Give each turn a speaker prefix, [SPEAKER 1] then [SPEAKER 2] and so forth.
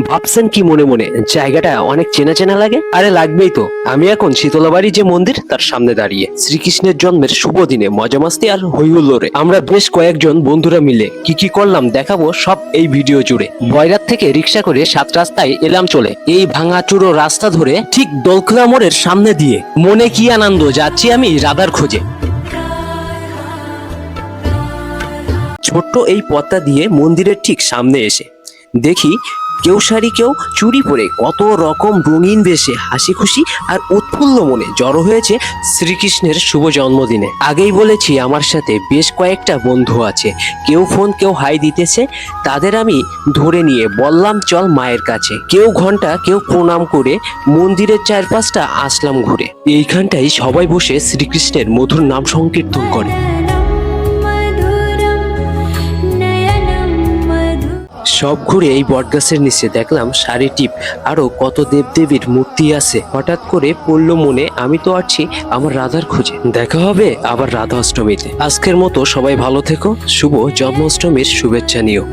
[SPEAKER 1] ভাবছেন কি মনে মনে জায়গাটা অনেক চেনা চেনা লাগে? আরে লাগবেই তো। আমি এখন শীতলাবাড়ি যে মন্দির তার সামনে দাঁড়িয়ে শ্রীকৃষ্ণের জন্মের শুভ দিনে মজা মাস্তি আর হইহুল্লোড়ে আমরা বেশ কয়েকজন বন্ধুরা মিলে কি করলাম দেখাবো সব এই ভিডিও জুড়ে। বয়রাত থেকে রিক্সা করে 7 রাস্তায় এলাম চলে, এই ভাঙাচুরো রাস্তা ধরে ঠিক দোলখোলা মোড়ের সামনে দিয়ে। মনে কি আনন্দ, যাচ্ছি আমি রাধার খোঁজে। ছোট্ট এই পথটা দিয়ে মন্দিরের ঠিক সামনে এসে দেখি কেউ শাড়ি কেউ চুড়ি পরে কত রকম রঙিন বেশে হাসি খুশি আর উৎফুল্ল মনে জড়ো হয়েছে শ্রীকৃষ্ণের শুভ জন্মদিনে। আগেই বলেছি আমার সাথে বেশ কয়েকটা বন্ধু আছে, কেউ ফোন কেউ হাই দিতেছে। তাদের আমি ধরে নিয়ে বললাম চল মায়ের কাছে। কেউ ঘন্টা কেউ প্রণাম করে মন্দিরের চারপাশটা আসলাম ঘুরে। এইখানটাই সবাই বসে শ্রীকৃষ্ণের মধুর নাম সংকীর্তন করে। সব ঘুরে এই বটগাছের নিচে দেখলাম শাড়ি টিপ আরো কত দেবদেবীর মূর্তি আছে। হঠাৎ করে পড়ল মনে আমি তো আছি আমার রাধার খোঁজে। দেখা হবে আবার রাধা অষ্টমীতে। আজকের মতো সবাই ভালো থেকো, শুভ জন্মাষ্টমীর শুভেচ্ছা নিও।